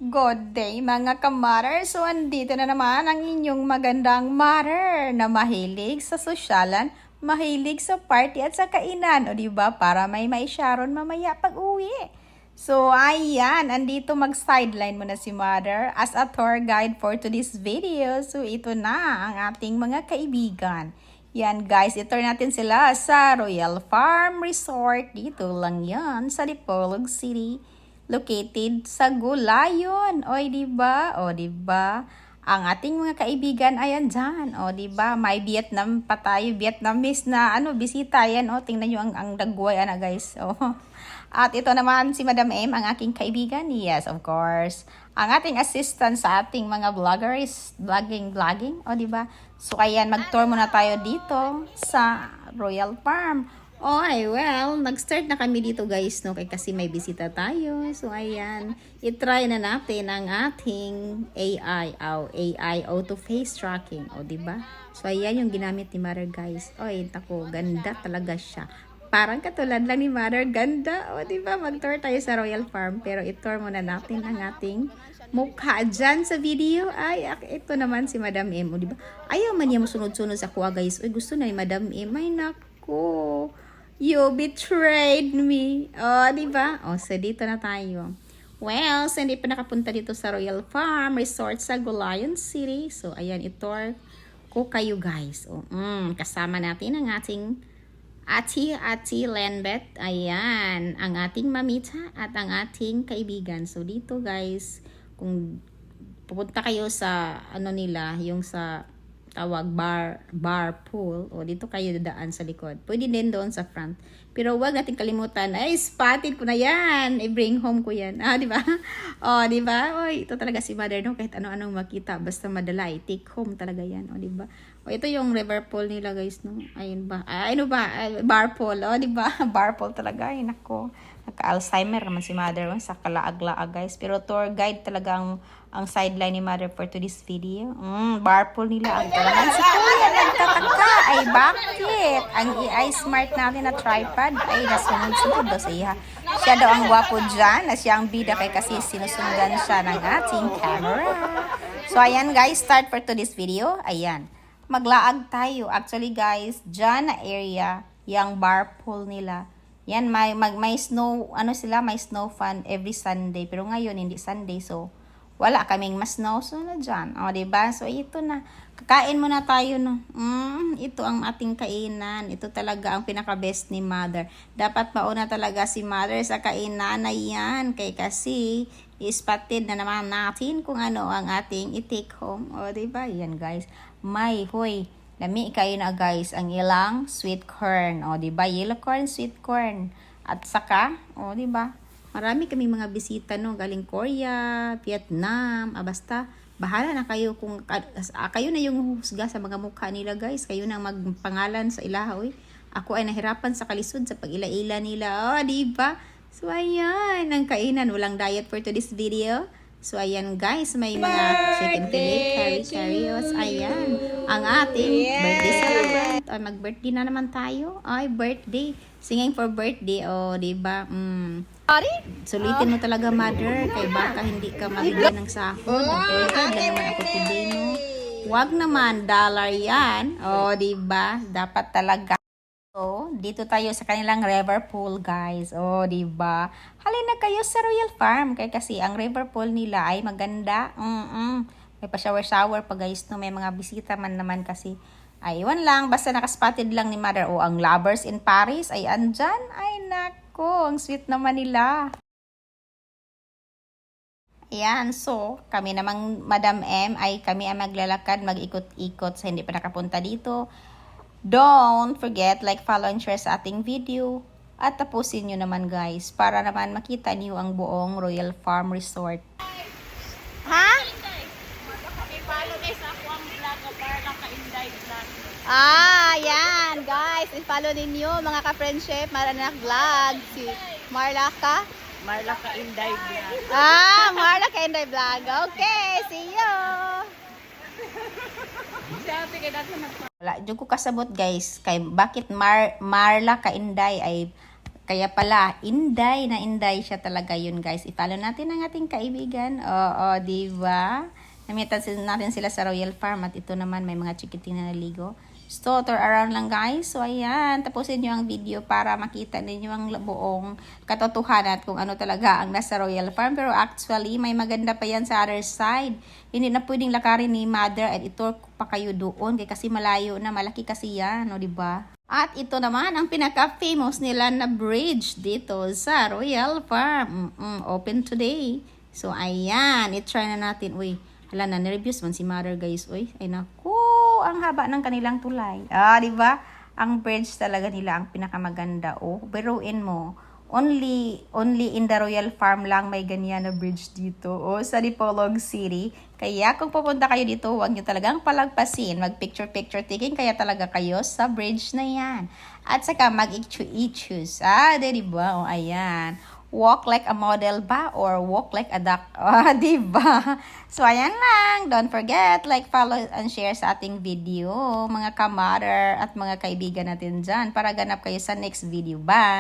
Good day mga kamarer! So andito na naman ang inyong magandang mother na mahilig sa sosyalan, mahilig sa party at sa kainan. O diba? Para may maisyaron mamaya pag uwi. So ayan, andito mag-sideline muna si mother as a tour guide for today's video. So ito na ang ating mga kaibigan. Yan guys, itour natin sila sa Royal Farm Resort. Dito lang yan sa Dipolog City. Located sa Gulayon. Oy, diba? O, diba? Ang ating mga kaibigan, ayan dyan. O, diba? May Vietnam pa tayo. Vietnamese na, bisita. Ayan, o, tingnan nyo ang dagway, guys. O. At ito naman si Madam M, ang aking kaibigan. Yes, of course. Ang ating assistant sa ating mga vloggers, vlogging. O, diba? So, ayan, mag-tour muna tayo dito sa Royal Farm. Okay, well, nag-start na kami dito guys, no? Kasi may bisita tayo. So, ayan. I-try na natin ang ating AI. AI auto face tracking. O, diba? So, ayan yung ginamit ni Mother guys. Oy, tako, ganda talaga siya. Parang katulad lang ni Mother, ganda. O, diba? Mag-tour tayo sa Royal Farm. Pero i-tour muna natin ang ating mukha dyan sa video. Ay, ito naman si Madam M. O, diba? Ayaw man niya masunod-sunod sa kuha guys. Uy, gusto na ni Madam M. Ay, nako. You betrayed me. Oh, diba? Oh, so dito na tayo. Well, so hindi pa nakapunta dito sa Royal Farm Resort sa Gulayon City. So, ayan, itour ko kayo guys. Oh, kasama natin ang ating Ati Lenbet. Ayan, ang ating mamita at ang ating kaibigan. So, dito guys, kung pupunta kayo sa, nila, yung sa tawag bar pool, o dito kayo dadaan sa likod. Pwede din doon sa front. Pero wag natin kalimutan, ay spotted ko na yan. I-bring home ko yan. Di ba? O, di ba? Oy, ito talaga si Mother, no? Kahit ano-anong makita, basta madala, take home talaga yan. O, di ba? O, ito yung river pool nila, guys, no? Ayun ba? Bar pool, o, di ba? Bar pool talaga. Ay, nako. Naka-Alzheimer naman si Mother, sa kalaag-laag, guys. Pero tour guide talaga ang sideline ni Mother for today's video. Bar pool nila. Ang talagang si Kuya nagtataka. Ay, bakit? Ang AI smart natin na tripod ay nasunod-sunod daw sa iya. Siya daw ang gwapo dyan na siya ang bida kay kasi sinusundan siya ng ating camera. So, ayan guys, start for today's video. Ayan. Maglaag tayo. Actually guys, dyan na area, yung bar pool nila. Yan, may snow, may snow fun every Sunday. Pero ngayon, hindi Sunday, so wala kaming mas snow. So, na dyan. O, diba? So, ito na. Kakain muna tayo, no? Ito ang ating kainan. Ito talaga ang pinaka-best ni Mother. Dapat mauna talaga si Mother sa kainan na yan. Kasi, ispatid na naman natin kung ano ang ating i-take home. O, diba? Yan, guys. Lami kayo na guys ang ilang sweet corn. O, diba? Yellow corn, sweet corn. At saka, o, diba? Marami kaming mga bisita, no? Galing Korea, Vietnam, basta, bahala na kayo kung, kayo na yung husga sa mga mukha nila, guys. Kayo na magpangalan sa ilaha, oy. Ako ay nahirapan sa kalisod sa pag-ila-ila nila. O, diba? So, ayan, ang kainan. Walang diet for today's video. So, ayan guys, may mga chicken fillet, carry-carryos. Ayan, ang ating birthday celebrant. Ay, mag-birthday na naman tayo. Ay, birthday. Singing for birthday. O, diba? Sulitin mo talaga, Mother. Kay baka hindi ka mabigyan ng sahod. Hindi naman ako today, no? Huwag naman, dollar yan. O, diba? Dapat talaga. So, dito tayo sa kanilang river pool, guys. Oh, diba? Halina kayo sa Royal Farm. Kasi ang river pool nila ay maganda. May pa-shower-shower pa, guys. No? May mga bisita man naman kasi. Ay, iwan lang. Basta nakaspotted lang ni Mother. O, ang lovers in Paris ay andyan. Ay, nako. Ang sweet naman nila. Ayan, so, kami namang Madam M ay kami ay maglalakad, mag-ikot-ikot sa hindi pa nakapunta dito. Don't forget, like, follow, and share sa ating video. At tapusin nyo naman guys, para naman makita niyo ang buong Royal Farm Resort. Ha? Yan guys, i-follow ninyo mga ka-friendship, Maranak Vlog, si Marlaka Inday Vlog. Marlaka Inday Vlog. Okay, see you! Wala, dyan ko kasabot guys, kay bakit Marla Kainday ay Kaya pala, inday na inday siya talaga yun, guys. I-follow natin ang ating kaibigan. Oo, diba? Namitan natin sila sa Royal Farm at ito naman may mga chikiting na naligo. So, tour around lang, guys. So, ayan. Tapusin nyo ang video para makita ninyo ang buong katotohanan at kung ano talaga ang nasa Royal Farm. Pero actually, may maganda pa yan sa other side. Hindi na pwedeng lakarin ni Mother at ito pa kayo doon. Kasi malayo na, malaki kasi yan, no, diba? At ito naman ang pinaka-famous nila na bridge dito sa Royal Farm. Open today. So, ayan. I-try na natin. Uy, hala na, nervous man si Mother, guys. Uy, ay naku, ang haba ng kanilang tulay. Diba? Ang bridge talaga nila ang pinakamaganda. Biruin mo. Only in the Royal Farm lang may ganyan na bridge dito. Sa Dipolog City. Kaya kung pupunta kayo dito, huwag nyo talagang palagpasin. Mag-picture-picture taking kaya talaga kayo sa bridge na yan. At saka mag-itchu-itchus. Diba? Ayan. Walk like a model ba? Or walk like a duck? Diba? So, ayan lang. Don't forget, like, follow, and share sa ating video. Mga kamater at mga kaibigan natin dyan para ganap kayo sa next video. Bye!